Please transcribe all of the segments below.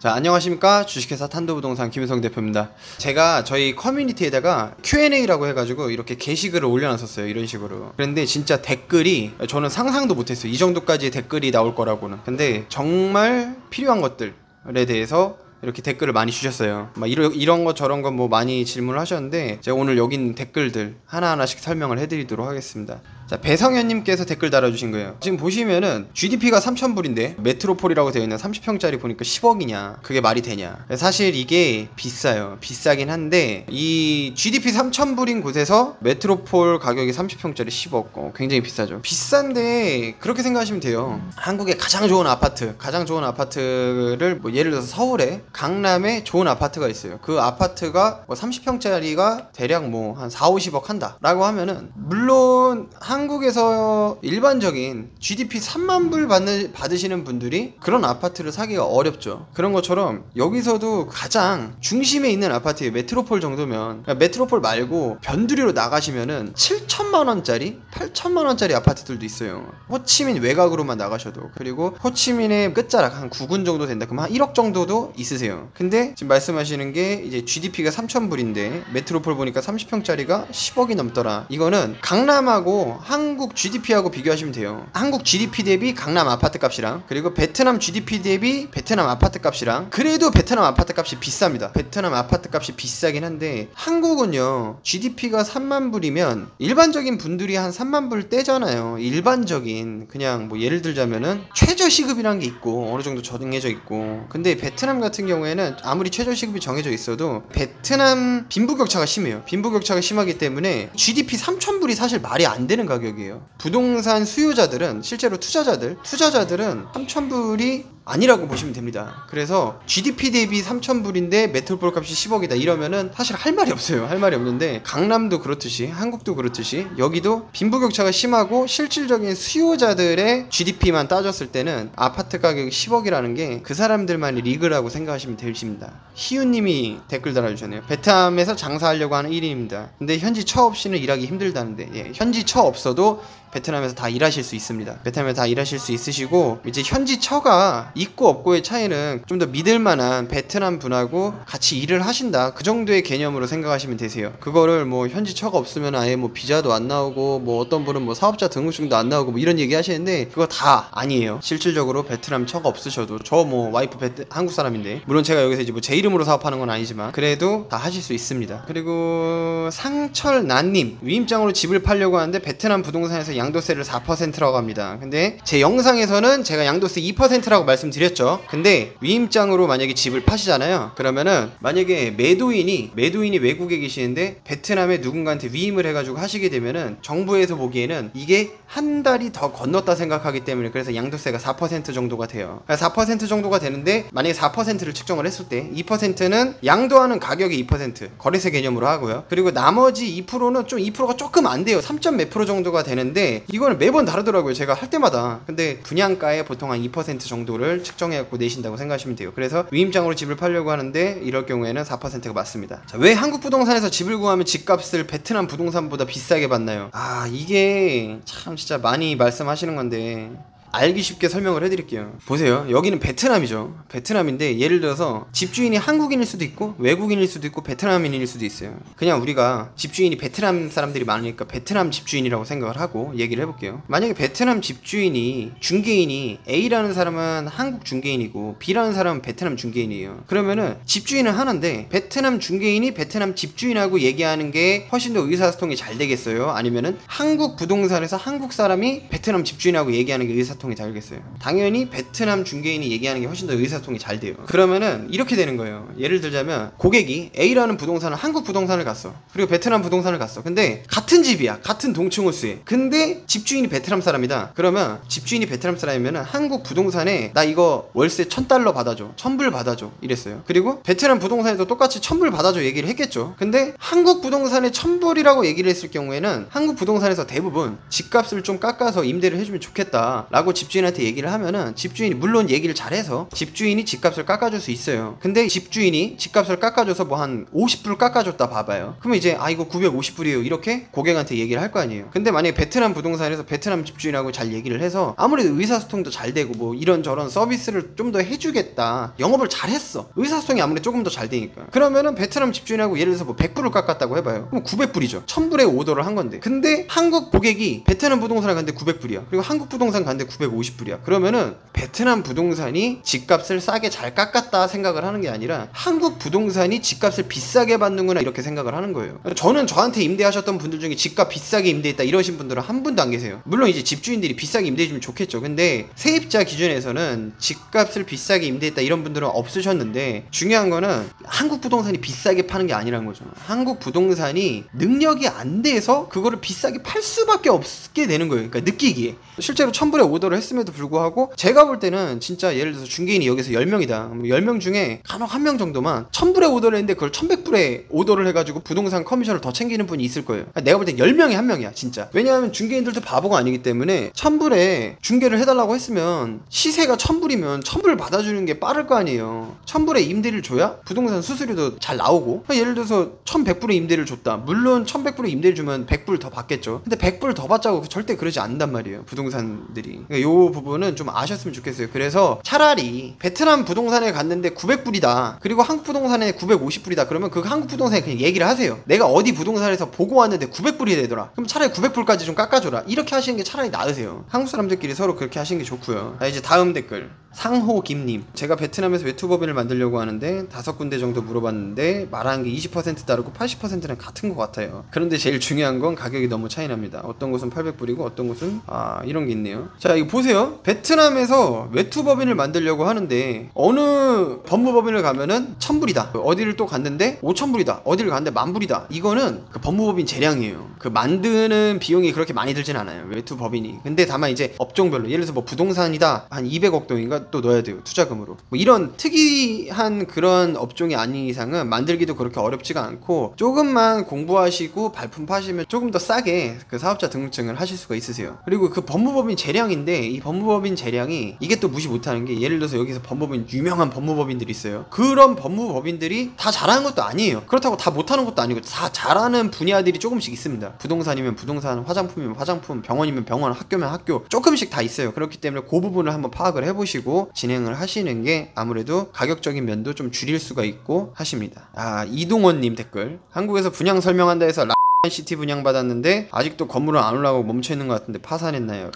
자, 안녕하십니까. 주식회사 탄도부동산 김효성 대표입니다. 제가 저희 커뮤니티에다가 Q&A라고 해가지고 이렇게 게시글을 올려놨었어요. 이런 식으로. 그런데 진짜 댓글이 저는 상상도 못했어요. 이 정도까지 댓글이 나올 거라고는. 근데 정말 필요한 것들에 대해서 이렇게 댓글을 많이 주셨어요. 막 이런 거 저런 거 뭐 많이 질문을 하셨는데 제가 오늘 여기 있는 댓글들 하나하나씩 설명을 해드리도록 하겠습니다. 자, 배성현님께서 댓글 달아주신 거예요. 지금 보시면은 GDP가 3,000불인데 메트로폴이라고 되어 있는 30평짜리 보니까 10억이냐? 그게 말이 되냐? 사실 이게 비싸요. 비싸긴 한데 이 GDP 3,000불인 곳에서 메트로폴 가격이 30평짜리 10억 굉장히 비싸죠. 비싼데 그렇게 생각하시면 돼요. 한국의 가장 좋은 아파트를 뭐 예를 들어서 서울에 강남에 좋은 아파트가 있어요. 그 아파트가 뭐 30평짜리가 대략 뭐 한 4, 50억 한다 라고 하면은 물론 한국에서 일반적인 GDP 3만 불 받으시는 분들이 그런 아파트를 사기가 어렵죠. 그런 것처럼 여기서도 가장 중심에 있는 아파트에 메트로폴 정도면, 그러니까 메트로폴 말고 변두리로 나가시면은 7천만원짜리 8천만원짜리 아파트들도 있어요. 호치민 외곽으로만 나가셔도. 그리고 호치민의 끝자락 한 9군 정도 된다 그러면 한 1억 정도도 있으세요. 근데 지금 말씀하시는 게 이제 GDP가 3,000불인데 메트로폴 보니까 30평짜리가 10억이 넘더라. 이거는 강남하고 한국 GDP하고 비교하시면 돼요. 한국 GDP 대비 강남 아파트 값이랑, 그리고 베트남 GDP 대비 베트남 아파트 값이랑, 그래도 베트남 아파트 값이 비쌉니다. 베트남 아파트 값이 비싸긴 한데 한국은요 GDP가 3만 불이면 일반적인 분들이 한 3만 불 떼잖아요. 일반적인 그냥 뭐 예를 들자면은 최저시급이라는 게 있고 어느 정도 정해져 있고, 근데 베트남 같은 경우에는 아무리 최저시급이 정해져 있어도 베트남 빈부격차가 심해요. 빈부격차가 심하기 때문에 GDP 3,000불이 사실 말이 안 되는 가격이에요. 부동산 수요자들은, 실제로 투자자들은 3,000불이 아니라고 보시면 됩니다. 그래서 GDP 대비 3,000불인데 메트로폴 값이 10억이다 이러면은 사실 할 말이 없어요. 할 말이 없는데 강남도 그렇듯이 한국도 그렇듯이 여기도 빈부격차가 심하고 실질적인 수요자들의 GDP만 따졌을 때는 아파트 가격이 10억이라는 게 그 사람들만의 리그라고 생각하시면 되십니다. 희우님이 댓글 달아주셨네요. 베트남에서 장사하려고 하는 1인입니다. 근데 현지 처 없이는 일하기 힘들다는데, 예, 현지 처 없어도 베트남에서 다 일하실 수 있습니다. 베트남에서 다 일하실 수 있으시고, 이제 현지 처가 있고 없고의 차이는 좀 더 믿을만한 베트남 분하고 같이 일을 하신다, 그 정도의 개념으로 생각하시면 되세요. 그거를 뭐 현지 처가 없으면 아예 뭐 비자도 안 나오고 뭐 어떤 분은 뭐 사업자 등록증도 안 나오고 뭐 이런 얘기 하시는데 그거 다 아니에요. 실질적으로 베트남 처가 없으셔도, 저 뭐 와이프 한국 사람인데, 물론 제가 여기서 이제 뭐 제 이름으로 사업하는 건 아니지만 그래도 다 하실 수 있습니다. 그리고 상철난님, 위임장으로 집을 팔려고 하는데 베트남 부동산에서 양도세를 4%라고 합니다. 근데 제 영상에서는 제가 양도세 2%라고 말씀드렸죠. 근데 위임장으로 만약에 집을 파시잖아요. 그러면은 만약에 매도인이 외국에 계시는데 베트남에 누군가한테 위임을 해가지고 하시게 되면은 정부에서 보기에는 이게 한 달이 더 건넜다 생각하기 때문에, 그래서 양도세가 4% 정도가 돼요. 4% 정도가 되는데 만약에 4%를 측정을 했을 때 2%는 양도하는 가격의 2% 거래세 개념으로 하고요. 그리고 나머지 2%는 좀 2%가 조금 안 돼요. 3점 몇 프로 정도가 되는데 이거는 매번 다르더라고요. 제가 할 때마다. 근데 분양가에 보통 한 2% 정도를 측정해갖고 내신다고 생각하시면 돼요. 그래서 위임장으로 집을 팔려고 하는데 이럴 경우에는 4%가 맞습니다. 자, 왜 한국 부동산에서 집을 구하면 집값을 베트남 부동산보다 비싸게 받나요? 이게 참 진짜 많이 말씀하시는 건데 알기 쉽게 설명을 해드릴게요. 보세요. 여기는 베트남이죠. 베트남인데 예를 들어서 집주인이 한국인일 수도 있고 외국인일 수도 있고 베트남인일 수도 있어요. 그냥 우리가 집주인이 베트남 사람들이 많으니까 베트남 집주인이라고 생각을 하고 얘기를 해볼게요. 만약에 베트남 집주인이, 중개인이 A라는 사람은 한국 중개인이고 B라는 사람은 베트남 중개인이에요. 그러면은 집주인은 하나인데 베트남 중개인이 베트남 집주인하고 얘기하는 게 훨씬 더 의사소통이 잘 되겠어요? 아니면은 한국 부동산에서 한국 사람이 베트남 집주인하고 얘기하는 게 의사소통이 잘 되겠어요? 당연히 베트남 중개인이 얘기하는 게 훨씬 더 의사소통이 잘 돼요. 그러면은 이렇게 되는 거예요. 예를 들자면 고객이 A라는 부동산을, 한국 부동산을 갔어. 그리고 베트남 부동산을 갔어. 근데 같은 집이야. 같은 동층호수에. 근데 집주인이 베트남 사람이다. 그러면 집주인이 베트남 사람이면은 한국 부동산에 나 이거 월세 $1,000 받아줘, 1,000불 받아줘 이랬어요. 그리고 베트남 부동산에도 똑같이 1,000불 받아줘 얘기를 했겠죠. 근데 한국 부동산에 1,000불이라고 얘기를 했을 경우에는 한국 부동산에서 대부분 집값을 좀 깎아서 임대를 해주면 좋겠다 라고 라고 집주인한테 얘기를 하면은 집주인이 물론 얘기를 잘해서 집주인이 집값을 깎아줄 수 있어요. 근데 집주인이 집값을 깎아줘서 뭐 한 50불 깎아줬다 봐봐요. 그러면 이제 이거 950불이에요 이렇게 고객한테 얘기를 할 거 아니에요. 근데 만약에 베트남 부동산에서 베트남 집주인하고 잘 얘기를 해서 아무래도 의사소통도 잘 되고 뭐 이런저런 서비스를 좀 더 해주겠다, 영업을 잘했어, 의사소통이 아무래도 조금 더 잘 되니까, 그러면은 베트남 집주인하고 예를 들어서 뭐 100불을 깎았다고 해봐요. 그럼 900불이죠 1000불에 오더를 한 건데. 근데 한국 고객이 베트남 부동산을 갔는데 900불이야 그리고 한국 부동산 갔는데 950불이야 그러면은 베트남 부동산이 집값을 싸게 잘 깎았다 생각을 하는 게 아니라 한국 부동산이 집값을 비싸게 받는구나 이렇게 생각을 하는 거예요. 저는 저한테 임대하셨던 분들 중에 집값 비싸게 임대했다 이러신 분들은 한 분도 안 계세요. 물론 이제 집주인들이 비싸게 임대해주면 좋겠죠. 근데 세입자 기준에서는 집값을 비싸게 임대했다 이런 분들은 없으셨는데, 중요한 거는 한국 부동산이 비싸게 파는 게 아니란 거죠. 한국 부동산이 능력이 안 돼서 그거를 비싸게 팔 수밖에 없게 되는 거예요. 그러니까 느끼기에. 실제로 1000불에 오더를 했음에도 불구하고 제가 볼 때는 진짜 예를 들어서 중개인이 여기서 10명이다 10명 중에 간혹 한 명 정도만 1000불에 오더를 했는데 그걸 1100불에 오더를 해가지고 부동산 커미션을 더 챙기는 분이 있을 거예요. 내가 볼 때 10명에 한 명이야 진짜. 왜냐하면 중개인들도 바보가 아니기 때문에 1000불에 중개를 해달라고 했으면 시세가 1000불이면 1000불 받아주는 게 빠를 거 아니에요. 1000불에 임대를 줘야 부동산 수수료도 잘 나오고. 예를 들어서 1100불에 임대를 줬다, 물론 1100불에 임대를 주면 100불 더 받겠죠. 근데 100불 더 받자고 절대 그러지 않는단 말이에요 부동산들이. 그러니까 요 부분은 좀 아셨으면 좋겠어요. 그래서 차라리 베트남 부동산에 갔는데 900불이다 그리고 한국 부동산에 950불이다 그러면 그 한국 부동산에 그냥 얘기를 하세요. 내가 어디 부동산에서 보고 왔는데 900불이 되더라, 그럼 차라리 900불까지 좀 깎아줘라, 이렇게 하시는 게 차라리 나으세요. 한국 사람들끼리 서로 그렇게 하시는 게 좋고요. 이제 다음 댓글 상호김님. 제가 베트남에서 외투법인을 만들려고 하는데 5군데 정도 물어봤는데 말하는 게 20% 다르고 80%는 같은 것 같아요. 그런데 제일 중요한 건 가격이 너무 차이 납니다. 어떤 곳은 800불이고 어떤 곳은 이런 게 있네요. 자, 이거 보세요. 베트남에서 외투법인을 만들려고 하는데 어느 법무법인을 가면은 1000불이다, 어디를 또 갔는데 5000불이다, 어디를 갔는데 10,000불이다. 이거는 그 법무법인 재량이에요. 그 만드는 비용이 그렇게 많이 들진 않아요 외투법인이. 근데 다만 이제 업종별로 예를 들어서 뭐 부동산이다 한 200억 동인가 또 넣어야 돼요 투자금으로. 뭐 이런 특이한 그런 업종이 아닌 이상은 만들기도 그렇게 어렵지가 않고, 조금만 공부하시고 발품 파시면 조금 더 싸게 그 사업자 등록증을 하실 수가 있으세요. 그리고 그 법무법인 재량인데 이 법무법인 재량이 이게 또 무시 못하는 게, 예를 들어서 여기서 법무법인 유명한 법무법인들이 있어요. 그런 법무법인들이 다 잘하는 것도 아니에요. 그렇다고 다 못하는 것도 아니고 다 잘하는 분야들이 조금씩 있습니다. 부동산이면 부동산, 화장품이면 화장품, 병원이면 병원, 학교면 학교, 조금씩 다 있어요. 그렇기 때문에 그 부분을 한번 파악을 해보시고 진행을 하시는 게 아무래도 가격적인 면도 좀 줄일 수가 있고 하십니다. 이동원님 댓글. 한국에서 분양 설명한다 해서 라이언시티 분양받았는데 아직도 건물은 안 올라가고 멈춰있는 것 같은데 파산했나요?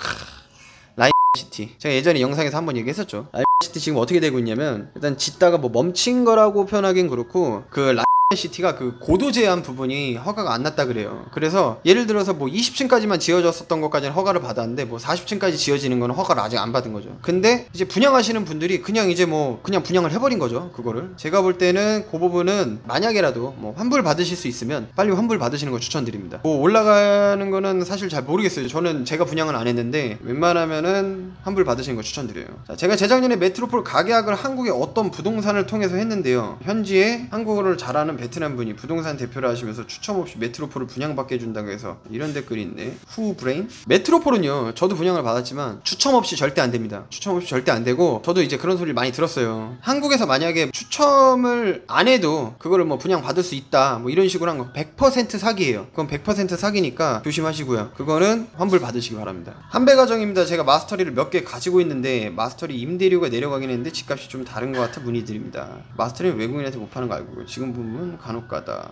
라이언시티 제가 예전에 영상에서 한번 얘기했었죠. 라이언시티 지금 어떻게 되고 있냐면, 일단 짓다가 뭐 멈춘 거라고 표현하긴 그렇고 그 시티가 그 고도 제한 부분이 허가가 안 났다 그래요. 그래서 예를 들어서 뭐 20층까지만 지어졌었던 것까지는 허가를 받았는데 뭐 40층까지 지어지는 거는 허가를 아직 안 받은 거죠. 근데 이제 분양하시는 분들이 그냥 이제 뭐 그냥 분양을 해버린 거죠. 그거를 제가 볼 때는 그 부분은 만약에라도 뭐 환불 받으실 수 있으면 빨리 환불 받으시는 거 추천드립니다. 뭐 올라가는 거는 사실 잘 모르겠어요. 저는 제가 분양은 안 했는데 웬만하면은 환불 받으시는 거 추천드려요. 자, 제가 재작년에 메트로폴 가계약을 한국의 어떤 부동산을 통해서 했는데요, 현지에 한국어를 잘하는 베트남 분이 부동산 대표를 하시면서 추첨 없이 메트로폴을 분양받게 해준다고 해서 이런 댓글이 있네. 후브레인. 메트로폴은요 저도 분양을 받았지만 추첨 없이 절대 안 됩니다. 추첨 없이 절대 안 되고, 저도 이제 그런 소리를 많이 들었어요. 한국에서 만약에 추첨을 안 해도 그거를 뭐 분양 받을 수 있다 뭐 이런 식으로 한 거 100% 사기예요. 그건 100% 사기니까 조심하시고요. 그거는 환불 받으시기 바랍니다. 한배가정입니다. 제가 마스터리를 몇 개 가지고 있는데 마스터리 임대료가 내려가긴 했는데 집값이 좀 다른 것 같아 문의드립니다. 마스터리는 외국인한테 못 파는 거 알고 지금 보면 간혹가다.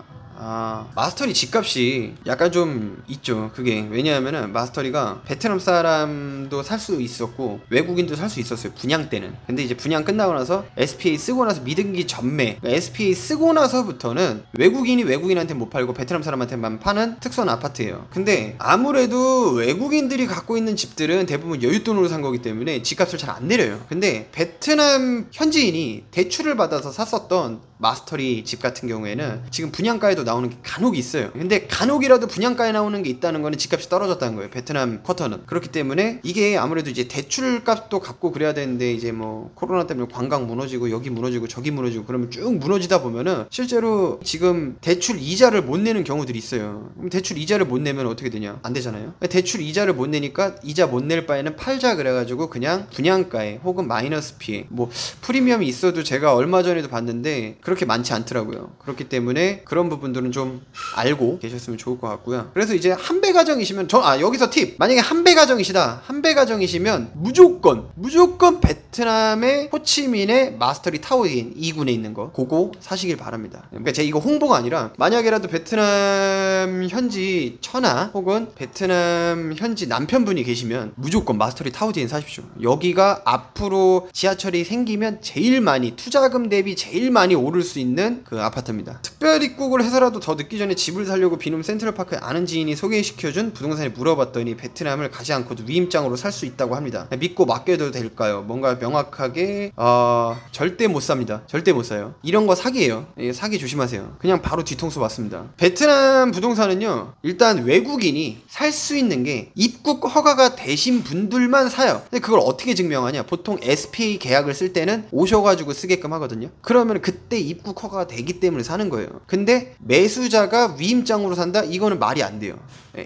마스터리 집값이 약간 좀 있죠. 그게 왜냐하면은 마스터리가 베트남 사람도 살 수 있었고 외국인도 살 수 있었어요 분양 때는. 근데 이제 분양 끝나고 나서 SPA 쓰고 나서 미등기 전매, 그러니까 SPA 쓰고 나서부터는 외국인이 외국인한테 못 팔고 베트남 사람한테만 파는 특선 아파트예요. 근데 아무래도 외국인들이 갖고 있는 집들은 대부분 여윳돈으로 산 거기 때문에 집값을 잘 안 내려요. 근데 베트남 현지인이 대출을 받아서 샀었던 마스터리 집 같은 경우에는 지금 분양가에도 나오는 게 간혹 있어요. 근데 간혹이라도 분양가에 나오는 게 있다는 거는 집값이 떨어졌다는 거예요. 베트남 쿼터는. 그렇기 때문에 이게 아무래도 이제 대출값도 갚고 그래야 되는데 이제 뭐 코로나 때문에 관광 무너지고 여기 무너지고 저기 무너지고 그러면 쭉 무너지다 보면은 실제로 지금 대출 이자를 못 내는 경우들이 있어요. 그럼 대출 이자를 못 내면 어떻게 되냐? 안 되잖아요. 대출 이자를 못 내니까 이자 못 낼 바에는 팔자 그래가지고 그냥 분양가에 혹은 마이너스 피해 뭐 프리미엄이 있어도 제가 얼마 전에도 봤는데 그렇게 많지 않더라고요. 그렇기 때문에 그런 부분들은 좀 알고 계셨으면 좋을 것 같고요. 그래서 이제 한 배 가정이시면 여기서 팁! 만약에 한 배 가정이시다. 한 배 가정이시면 무조건 베트남의 호치민의 마스터리 타워인 2군에 있는 거 그거 사시길 바랍니다. 그러니까 제가 이거 홍보가 아니라 만약에라도 베트남 현지 처나 혹은 베트남 현지 남편분이 계시면 무조건 마스터리 타워인 사십시오. 여기가 앞으로 지하철이 생기면 제일 많이 투자금 대비 제일 많이 오를 수 있는 그 아파트입니다. 특별 입국을 해서라도 더 늦기 전에 집을 사려고 비놈 센트럴파크에 아는 지인이 소개시켜준 부동산에 물어봤더니 베트남을 가지 않고도 위임장으로 살 수 있다고 합니다. 믿고 맡겨도 될까요? 뭔가 명확하게 절대 못 삽니다. 절대 못 사요. 이런 거 사기예요. 사기 조심하세요. 그냥 바로 뒤통수 맞습니다. 베트남 부동산은요 일단 외국인이 살 수 있는 게 입국 허가가 되신 분들만 사요. 근데 그걸 어떻게 증명하냐? 보통 SPA 계약을 쓸 때는 오셔가지고 쓰게끔 하거든요. 그러면 그때 입국 허가가 되기 때문에 사는 거예요. 근데 매수자가 위임장으로 산다? 이거는 말이 안 돼요.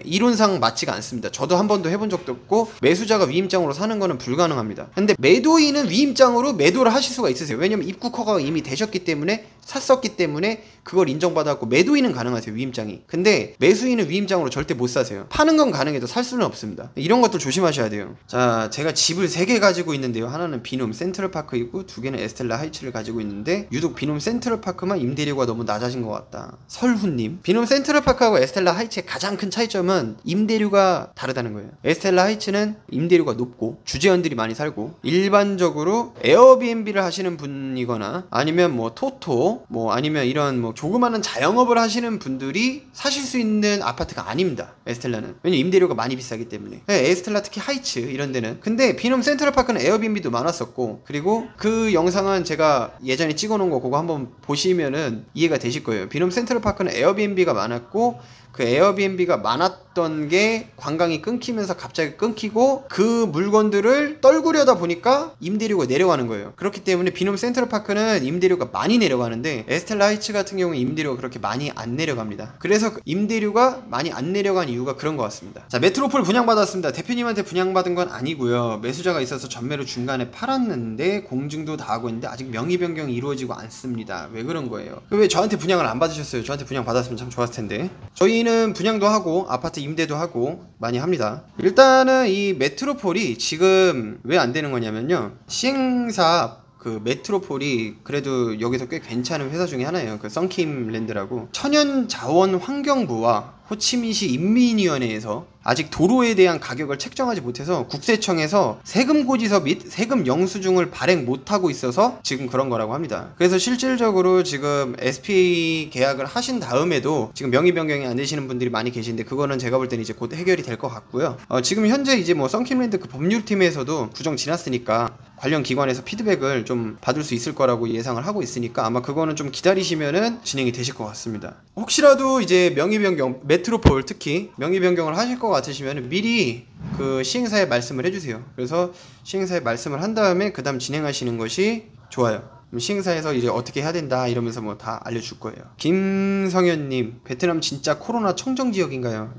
이론상 맞지가 않습니다. 저도 한 번도 해본 적도 없고 매수자가 위임장으로 사는 거는 불가능합니다. 근데 매도인은 위임장으로 매도를 하실 수가 있으세요. 왜냐면 입국 허가가 이미 되셨기 때문에 샀었기 때문에 그걸 인정받았고 매도인은 가능하세요. 위임장이. 근데 매수인은 위임장으로 절대 못 사세요. 파는 건 가능해도 살 수는 없습니다. 이런 것들 조심하셔야 돼요. 자, 제가 집을 3개 가지고 있는데요. 하나는 비놈 센트럴파크이고 2개는 에스텔라 하이츠를 가지고 있는데 유독 비놈 센트럴파크만 임대료가 너무 낮아진 것 같다. 설훈님. 비놈 센트럴파크하고 에스텔라 하이츠의 가장 큰 차이점은 임대료가 다르다는 거예요. 에스텔라 하이츠는 임대료가 높고 주재원들이 많이 살고 일반적으로 에어비앤비를 하시는 분이거나 아니면 뭐 토토 뭐 아니면 이런 뭐 조그마한 자영업을 하시는 분들이 사실 수 있는 아파트가 아닙니다. 에스텔라는. 왜냐면 임대료가 많이 비싸기 때문에. 에스텔라 특히 하이츠 이런 데는. 근데 비놈 센트럴파크는 에어비앤비도 많았었고 그리고 그 영상은 제가 예전에 찍어놓은 거 그거 한번 보시면은 이해가 되실 거예요. 비놈 센트럴파크는 에어비앤비가 많았고 그 에어비앤비가 많았던 게 관광이 끊기면서 갑자기 끊기고 그 물건들을 떨구려다 보니까 임대료가 내려가는 거예요. 그렇기 때문에 비놈 센트럴파크는 임대료가 많이 내려가는데 에스텔라 하이츠 같은 경우는 임대료가 그렇게 많이 안 내려갑니다. 그래서 임대료가 많이 안 내려간 이유가 그런 것 같습니다. 자, 메트로폴 분양받았습니다. 대표님한테 분양받은 건 아니고요. 매수자가 있어서 전매로 중간에 팔았는데 공증도 다 하고 있는데 아직 명의 변경이 이루어지고 않습니다. 왜 그런 거예요? 왜 저한테 분양을 안 받으셨어요? 저한테 분양 받았으면 참 좋았을 텐데. 저희는 분양도 하고 아파트 임대도 하고 많이 합니다. 일단은 이 메트로폴이 지금 왜 안 되는 거냐면요. 시행사 그 메트로폴이 그래도 여기서 꽤 괜찮은 회사 중에 하나예요. 그 썬킴랜드라고 천연자원환경부와 호치민시 인민위원회에서 아직 도로에 대한 가격을 책정하지 못해서 국세청에서 세금 고지서 및 세금 영수증을 발행 못하고 있어서 지금 그런 거라고 합니다. 그래서 실질적으로 지금 SPA 계약을 하신 다음에도 지금 명의 변경이 안 되시는 분들이 많이 계신데 그거는 제가 볼 때는 이제 곧 해결이 될 것 같고요. 지금 현재 이제 뭐 썬킴랜드 그 법률팀에서도 구정 지났으니까 관련 기관에서 피드백을 좀 받을 수 있을 거라고 예상을 하고 있으니까 아마 그거는 좀 기다리시면은 진행이 되실 것 같습니다. 혹시라도 이제 명의 변경, 메트로폴 특히 명의 변경을 하실 것 같으시면 미리 그 시행사에 말씀을 해주세요. 그래서 시행사에 말씀을 한 다음에 그 다음 진행하시는 것이 좋아요. 시행사에서 이제 어떻게 해야 된다 이러면서 뭐 다 알려줄 거예요. 김성현님, 베트남 진짜 코로나 청정 지역인가요?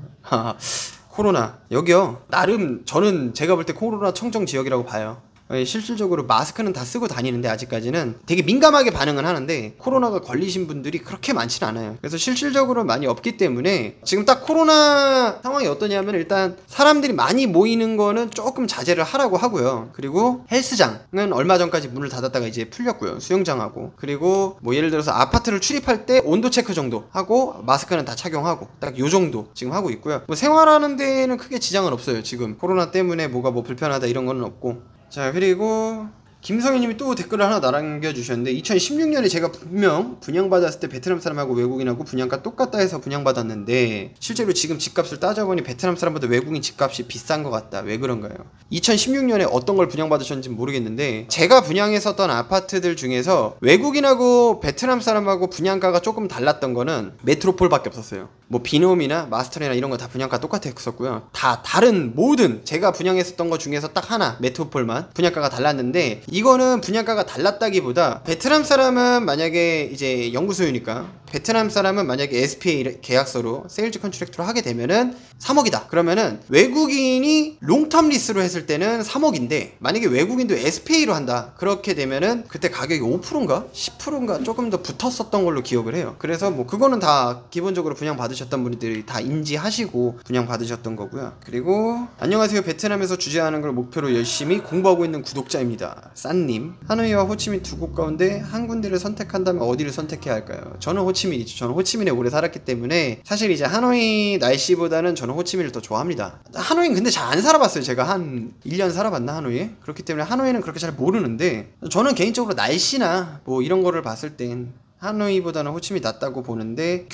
코로나 여기요. 나름 저는 제가 볼 때 코로나 청정 지역이라고 봐요. 실질적으로 마스크는 다 쓰고 다니는데 아직까지는 되게 민감하게 반응은 하는데 코로나가 걸리신 분들이 그렇게 많지는 않아요. 그래서 실질적으로 많이 없기 때문에 지금 딱 코로나 상황이 어떠냐면 일단 사람들이 많이 모이는 거는 조금 자제를 하라고 하고요. 그리고 헬스장은 얼마 전까지 문을 닫았다가 이제 풀렸고요. 수영장하고 그리고 뭐 예를 들어서 아파트를 출입할 때 온도 체크 정도 하고 마스크는 다 착용하고 딱 요 정도 지금 하고 있고요. 뭐 생활하는 데에는 크게 지장은 없어요. 지금 코로나 때문에 뭐가 뭐 불편하다 이런 거는 없고. 자, 그리고 김성희님이 또 댓글을 하나 남겨주셨는데 2016년에 제가 분명 분양받았을 때 베트남 사람하고 외국인하고 분양가 똑같다 해서 분양받았는데 실제로 지금 집값을 따져보니 베트남 사람보다 외국인 집값이 비싼 것 같다. 왜 그런가요? 2016년에 어떤 걸 분양받으셨는지 모르겠는데 제가 분양했었던 아파트들 중에서 외국인하고 베트남 사람하고 분양가가 조금 달랐던 거는 메트로폴밖에 없었어요. 뭐 비놈이나 마스터리나 이런 거 다 분양가 똑같았었고요. 다 다른 모든 제가 분양했었던 것 중에서 딱 하나 메트로폴만 분양가가 달랐는데 이거는 분양가가 달랐다기보다 베트남 사람은 만약에 이제 연구소유니까 베트남 사람은 만약에 SPA 계약서로 세일즈 컨트랙트로 하게 되면은 3억이다. 그러면은 외국인이 롱텀 리스로 했을 때는 3억인데 만약에 외국인도 SPA로 한다. 그렇게 되면은 그때 가격이 5%인가 10%인가 조금 더 붙었었던 걸로 기억을 해요. 그래서 뭐 그거는 다 기본적으로 분양 받으셨던 분들이 다 인지하시고 분양 받으셨던 거고요. 그리고 안녕하세요. 베트남에서 주재하는 걸 목표로 열심히 공부하고 있는 구독자입니다. 싼님, 하노이와 호치민 두 곳 가운데 한 군데를 선택한다면 어디를 선택해야 할까요? 저는 호치민이죠. 저는 호치민에 오래 살았기 때문에 사실 이제 하노이 날씨보다는 저는 호치민을 더 좋아합니다. 하노이는 근데 잘 안 살아봤어요. 제가 한 1년 살아봤나 하노이에? 그렇기 때문에 하노이는 그렇게 잘 모르는데 저는 개인적으로 날씨나 뭐 이런 거를 봤을 땐 하노이보다는 호치민이 낫다고 보는데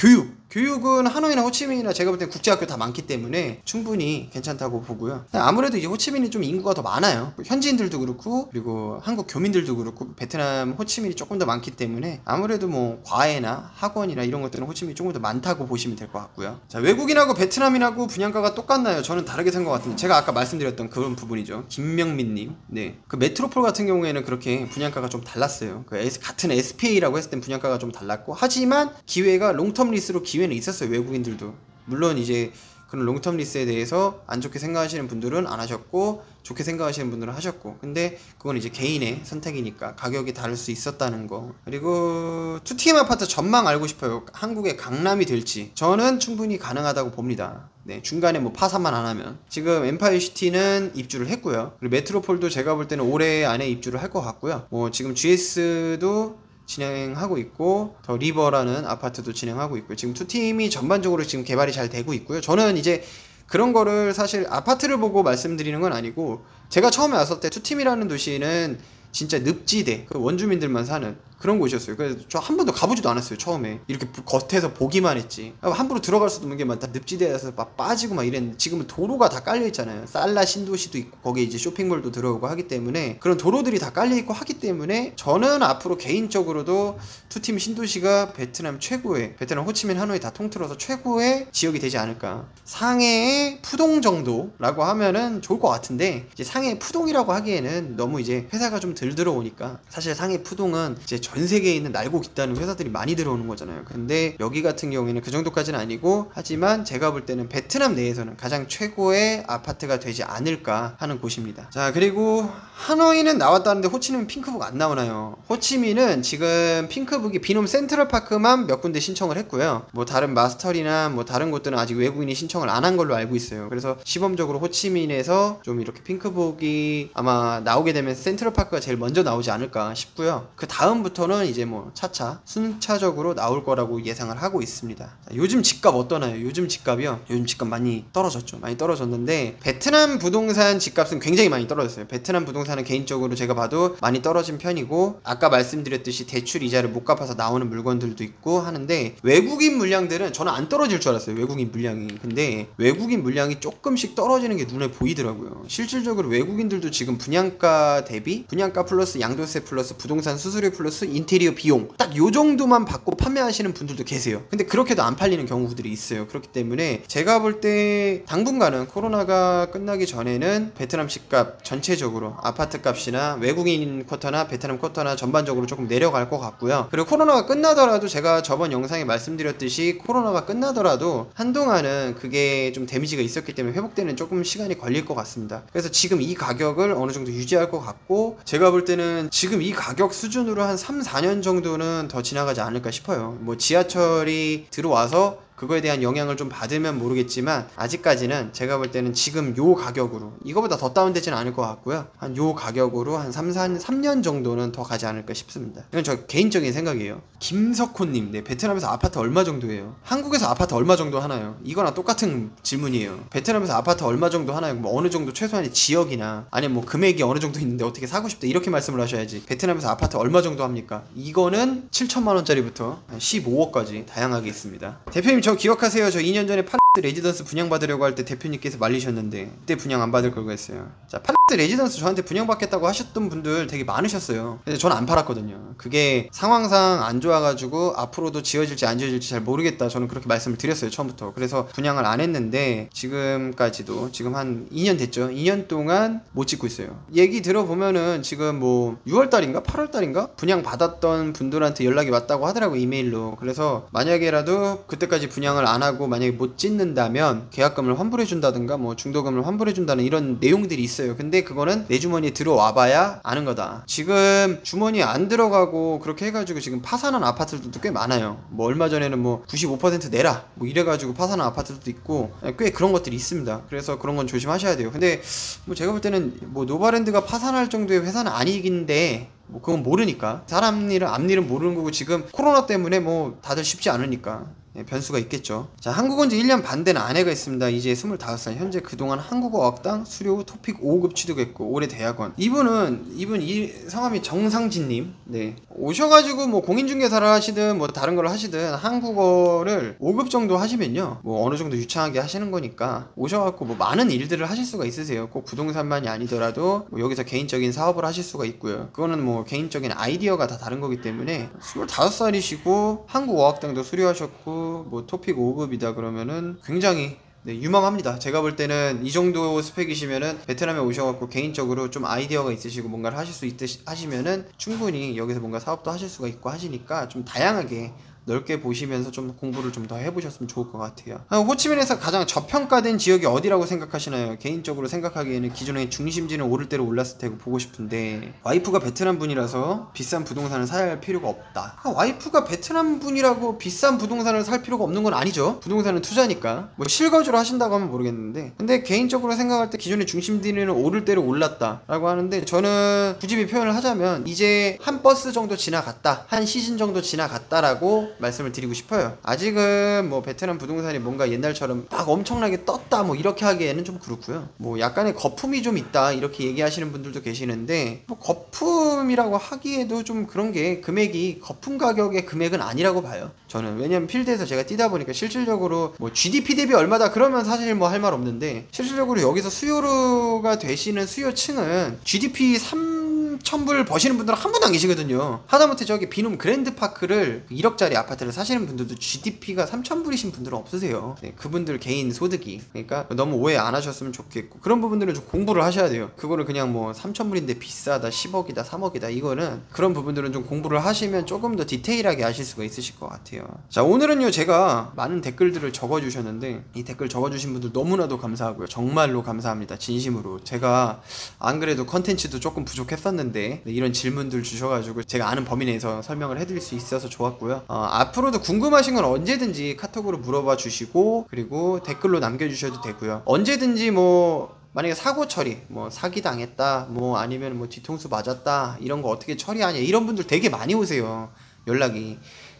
교육은 하노이나 호치민이나 제가 볼 땐 국제학교 다 많기 때문에 충분히 괜찮다고 보고요. 아무래도 이제 호치민이 좀 인구가 더 많아요. 현지인들도 그렇고 그리고 한국 교민들도 그렇고 베트남 호치민이 조금 더 많기 때문에 아무래도 뭐 과외나 학원이나 이런 것들은 호치민이 조금 더 많다고 보시면 될 것 같고요. 자, 외국인하고 베트남인하고 분양가가 똑같나요? 저는 다르게 산 것 같은데 제가 아까 말씀드렸던 그런 부분이죠. 김명민님, 네, 그 메트로폴 같은 경우에는 그렇게 분양가가 좀 달랐어요. 같은 SPA라고 했을 땐 분양가가 좀 달랐고 하지만 기회가 롱텀 리스로 기회는 있었어요. 외국인들도 물론 이제 그런 롱텀 리스에 대해서 안 좋게 생각하시는 분들은 안 하셨고 좋게 생각하시는 분들은 하셨고 근데 그건 이제 개인의 선택이니까 가격이 다를 수 있었다는 거. 그리고 2TM 아파트 전망 알고 싶어요. 한국의 강남이 될지. 저는 충분히 가능하다고 봅니다. 네, 중간에 뭐 파산만 안 하면. 지금 엠파이어시티는 입주를 했고요. 그리고 메트로폴도 제가 볼 때는 올해 안에 입주를 할 것 같고요. 뭐 지금 GS도 진행하고 있고 더 리버라는 아파트도 진행하고 있고요. 지금 2팀이 전반적으로 지금 개발이 잘 되고 있고요. 저는 이제 그런 거를 사실 아파트를 보고 말씀드리는 건 아니고 제가 처음에 왔을 때 2팀이라는 도시는 진짜 늪지대 그 원주민들만 사는 그런 곳이었어요. 그래서 저 한 번도 가보지도 않았어요. 처음에 이렇게 겉에서 보기만 했지 함부로 들어갈 수도 없는 게 막 다 늪지대에서 막 빠지고 막 이랬는데 지금은 도로가 다 깔려 있잖아요. 살라 신도시도 있고 거기에 이제 쇼핑몰도 들어오고 하기 때문에 그런 도로들이 다 깔려 있고 하기 때문에 저는 앞으로 개인적으로도 2팀 신도시가 베트남 최고의 베트남 호치민 하노이 다 통틀어서 최고의 지역이 되지 않을까. 상해의 푸동 정도라고 하면은 좋을 것 같은데 이제 상해 푸동이라고 하기에는 너무 이제 회사가 좀 덜 들어오니까 사실 상해 푸동은 이제 전 세계에 있는 날고 있다는 회사들이 많이 들어오는 거잖아요. 근데 여기 같은 경우에는 그 정도까지는 아니고 하지만 제가 볼 때는 베트남 내에서는 가장 최고의 아파트가 되지 않을까 하는 곳입니다. 자, 그리고 하노이는 나왔다는데 호치민은 핑크북 안 나오나요? 호치민은 지금 핑크북이 비놈 센트럴파크만 몇 군데 신청을 했고요. 뭐 다른 마스터리나 뭐 다른 곳들은 아직 외국인이 신청을 안 한 걸로 알고 있어요. 그래서 시범적으로 호치민에서 좀 이렇게 핑크북이 아마 나오게 되면 센트럴파크가 제일 먼저 나오지 않을까 싶고요. 그 다음부터는 이제 뭐 차차 순차적으로 나올 거라고 예상을 하고 있습니다. 자, 요즘 집값 어떠나요? 요즘 집값이요? 요즘 집값 많이 떨어졌죠. 많이 떨어졌는데 베트남 부동산 집값은 굉장히 많이 떨어졌어요. 베트남 부동산은 개인적으로 제가 봐도 많이 떨어진 편이고 아까 말씀드렸듯이 대출 이자를 못 갚아서 나오는 물건들도 있고 하는데 외국인 물량들은 저는 안 떨어질 줄 알았어요. 외국인 물량이. 근데 외국인 물량이 조금씩 떨어지는 게 눈에 보이더라고요. 실질적으로 외국인들도 지금 분양가 대비 분양가 플러스 양도세 플러스 부동산 수수료 플러스 인테리어 비용 딱 요 정도만 받고 판매하시는 분들도 계세요. 근데 그렇게도 안 팔리는 경우들이 있어요. 그렇기 때문에 제가 볼 때 당분간은 코로나가 끝나기 전에는 베트남 집값 전체적으로 아파트 값이나 외국인 쿼터나 베트남 쿼터나 전반적으로 조금 내려갈 것 같고요. 그리고 코로나가 끝나더라도 제가 저번 영상에 말씀드렸듯이 코로나가 끝나더라도 한동안은 그게 좀 데미지가 있었기 때문에 회복되는 조금 시간이 걸릴 것 같습니다. 그래서 지금 이 가격을 어느 정도 유지할 것 같고 제가 볼 때는 지금 이 가격 수준으로 한 3, 4년 정도는 더 지나가지 않을까 싶어요. 뭐 지하철이 들어와서 그거에 대한 영향을 좀 받으면 모르겠지만 아직까지는 제가 볼 때는 지금 요 가격으로 이거보다 더 다운되지는 않을 것 같고요. 한 요 가격으로 한 3년 정도는 더 가지 않을까 싶습니다. 이건 저 개인적인 생각이에요. 김석호님, 네, 베트남에서 아파트 얼마 정도예요? 한국에서 아파트 얼마 정도 하나요? 이거나 똑같은 질문이에요. 베트남에서 아파트 얼마 정도 하나요? 뭐 어느 정도 최소한의 지역이나 아니면 뭐 금액이 어느 정도 있는데 어떻게 사고 싶다 이렇게 말씀을 하셔야지. 베트남에서 아파트 얼마 정도 합니까? 이거는 7천만 원짜리부터 15억까지 다양하게 있습니다. 대표님 저 기억하세요? 저 2년 전에 레지던스 분양받으려고 할 때 대표님께서 말리셨는데 그때 분양 안 받을 걸 그랬어요. 자, 레지던스 저한테 분양받겠다고 하셨던 분들 되게 많으셨어요. 근데 저는 안 팔았거든요. 그게 상황상 안 좋아가지고 앞으로도 지어질지 안 지어질지 잘 모르겠다, 저는 그렇게 말씀을 드렸어요, 처음부터. 그래서 분양을 안 했는데 지금까지도 지금 한 2년 됐죠. 2년 동안 못 짓고 있어요. 얘기 들어보면은 지금 뭐 6월달인가 8월달인가 분양 받았던 분들한테 연락이 왔다고 하더라고, 이메일로. 그래서 만약에라도 그때까지 분양을 안 하고 만약에 못 짓는다면 계약금을 환불해준다든가 뭐 중도금을 환불해준다는 이런 내용들이 있어요. 근데 그거는 내 주머니에 들어와봐야 아는 거다. 지금 주머니에 안 들어가고 그렇게 해가지고 지금 파산한 아파트들도 꽤 많아요. 뭐 얼마 전에는 뭐 95% 내라 뭐 이래가지고 파산한 아파트들도 있고 꽤 그런 것들이 있습니다. 그래서 그런 건 조심하셔야 돼요. 근데 뭐 제가 볼 때는 뭐 노바랜드가 파산할 정도의 회사는 아니긴데 뭐 그건 모르니까, 사람 일은 앞일은 모르는 거고 지금 코로나 때문에 뭐 다들 쉽지 않으니까 변수가 있겠죠. 자, 한국 온 지 1년 반 된 아내가 있습니다. 이제 25살. 현재 그동안 한국어학당 수료 토픽 5급 취득했고 올해 대학원. 이분 이 성함이 정상진님. 네, 오셔가지고 뭐 공인중개사를 하시든 뭐 다른 걸 하시든 한국어를 5급 정도 하시면요 뭐 어느 정도 유창하게 하시는 거니까 오셔갖고 뭐 많은 일들을 하실 수가 있으세요. 꼭 부동산만이 아니더라도 뭐 여기서 개인적인 사업을 하실 수가 있고요. 그거는 뭐 개인적인 아이디어가 다 다른 거기 때문에 25살이시고 한국어학당도 수료하셨고 뭐 토픽 5급이다 그러면은 굉장히 유망합니다. 제가 볼 때는 이 정도 스펙이시면은 베트남에 오셔갖고 개인적으로 좀 아이디어가 있으시고 뭔가를 하실 수 하시면은 충분히 여기서 뭔가 사업도 하실 수가 있고 하시니까 좀 다양하게 넓게 보시면서 좀 공부를 좀 더 해보셨으면 좋을 것 같아요. 호치민에서 가장 저평가된 지역이 어디라고 생각하시나요? 개인적으로 생각하기에는 기존의 중심지는 오를 대로 올랐을 테고 보고 싶은데 와이프가 베트남 분이라서 비싼 부동산을 사야 할 필요가 없다. 와이프가 베트남 분이라고 비싼 부동산을 살 필요가 없는 건 아니죠. 부동산은 투자니까. 뭐 실거주를 하신다고 하면 모르겠는데, 근데 개인적으로 생각할 때 기존의 중심지는 오를 대로 올랐다 라고 하는데, 저는 굳이 표현을 하자면 이제 한 버스 정도 지나갔다, 한 시즌 정도 지나갔다 라고 말씀을 드리고 싶어요. 아직은 뭐 베트남 부동산이 뭔가 옛날처럼 막 엄청나게 떴다 뭐 이렇게 하기에는 좀 그렇고요. 뭐 약간의 거품이 좀 있다 이렇게 얘기하시는 분들도 계시는데, 뭐 거품이라고 하기에도 좀 그런 게 금액이 거품 가격의 금액은 아니라고 봐요, 저는. 왜냐면 필드에서 제가 뛰다 보니까 실질적으로 뭐 GDP 대비 얼마다 그러면 사실 뭐 할 말 없는데, 실질적으로 여기서 수요가 되시는 수요층은 GDP 3,000불 버시는 분들은 한 분도 안 계시거든요. 하다못해 저기 비놈 그랜드파크를 1억짜리 아파트를 사시는 분들도 GDP가 3,000불이신 분들은 없으세요. 네, 그분들 개인 소득이. 그러니까 너무 오해 안 하셨으면 좋겠고, 그런 부분들은 좀 공부를 하셔야 돼요. 그거를 그냥 뭐 3,000불인데 비싸다, 10억이다, 3억이다 이거는, 그런 부분들은 좀 공부를 하시면 조금 더 디테일하게 아실 수가 있으실 것 같아요. 자, 오늘은요 제가 많은 댓글들을 적어주셨는데 이 댓글 적어주신 분들 너무나도 감사하고요. 정말로 감사합니다. 진심으로. 제가 안 그래도 컨텐츠도 조금 부족했었는데 이런 질문들 주셔가지고 제가 아는 범위 내에서 설명을 해드릴 수 있어서 좋았고요. 앞으로도 궁금하신 건 언제든지 카톡으로 물어봐 주시고, 그리고 댓글로 남겨주셔도 되고요. 언제든지 뭐 만약에 사고 처리, 뭐 사기 당했다, 뭐 아니면 뭐 뒤통수 맞았다 이런 거 어떻게 처리하냐 이런 분들 되게 많이 오세요. 연락이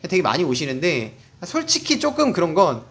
되게 많이 오시는데, 솔직히 조금 그런 건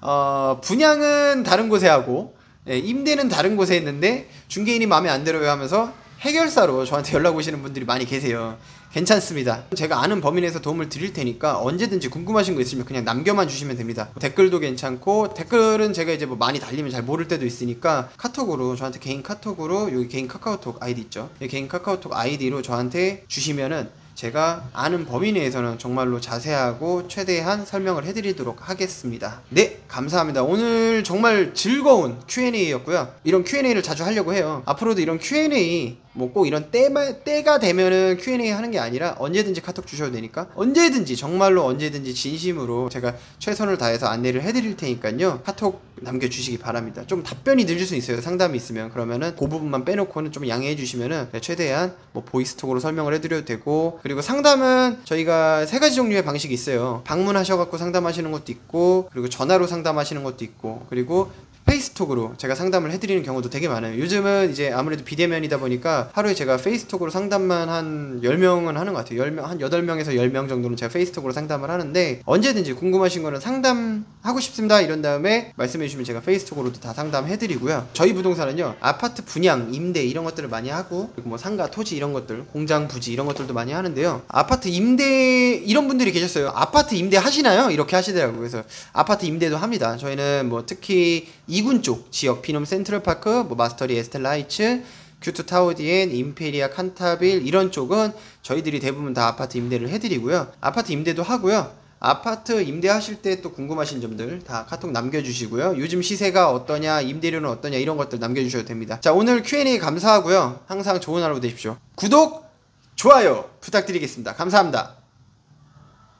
분양은 다른 곳에 하고 임대는 다른 곳에 했는데 중개인이 마음에 안 들어요 하면서 해결사로 저한테 연락 오시는 분들이 많이 계세요. 괜찮습니다. 제가 아는 범위 내에서 도움을 드릴 테니까 언제든지 궁금하신 거 있으면 그냥 남겨만 주시면 됩니다. 댓글도 괜찮고, 댓글은 제가 이제 뭐 많이 달리면 잘 모를 때도 있으니까 카톡으로, 저한테 개인 카톡으로, 여기 개인 카카오톡 아이디 있죠? 여기 개인 카카오톡 아이디로 저한테 주시면은 제가 아는 범위 내에서는 정말로 자세하고 최대한 설명을 해드리도록 하겠습니다. 네, 감사합니다. 오늘 정말 즐거운 Q&A였고요. 이런 Q&A를 자주 하려고 해요. 앞으로도 이런 Q&A 뭐 꼭 이런 때가 되면은 Q&A 하는 게 아니라 언제든지 카톡 주셔도 되니까 언제든지 정말로 언제든지 진심으로 제가 최선을 다해서 안내를 해드릴 테니까요. 카톡 남겨주시기 바랍니다. 좀 답변이 늦을 수 있어요. 상담이 있으면. 그러면은 그 부분만 빼놓고는 좀 양해해 주시면은 최대한 뭐 보이스톡으로 설명을 해드려도 되고, 그리고 상담은 저희가 3가지 종류의 방식이 있어요. 방문하셔갖고 상담하시는 것도 있고, 그리고 전화로 상담하시는 것도 있고, 그리고 페이스톡으로 제가 상담을 해드리는 경우도 되게 많아요. 요즘은 이제 아무래도 비대면이다 보니까 하루에 제가 페이스톡으로 상담만 한 10명은 하는 것 같아요. 10명, 한 8명에서 10명 정도는 제가 페이스톡으로 상담을 하는데, 언제든지 궁금하신 거는 상담하고 싶습니다 이런 다음에 말씀해 주시면 제가 페이스톡으로도 다 상담해드리고요. 저희 부동산은요, 아파트 분양, 임대 이런 것들을 많이 하고, 그리고 뭐 상가, 토지 이런 것들, 공장, 부지 이런 것들도 많이 하는데요. 아파트 임대 이런 분들이 계셨어요. 아파트 임대 하시나요? 이렇게 하시더라고요. 그래서 아파트 임대도 합니다. 저희는 뭐 특히 이군 쪽 지역, 비놈 센트럴파크, 뭐 마스터리 에스텔라 하이츠, 큐트 타우디엔, 임페리아 칸타빌 이런 쪽은 저희들이 대부분 다 아파트 임대를 해드리고요. 아파트 임대도 하고요. 아파트 임대하실 때 또 궁금하신 점들 다 카톡 남겨주시고요. 요즘 시세가 어떠냐, 임대료는 어떠냐 이런 것들 남겨주셔도 됩니다. 자, 오늘 Q&A 감사하고요. 항상 좋은 하루 되십시오. 구독, 좋아요 부탁드리겠습니다. 감사합니다.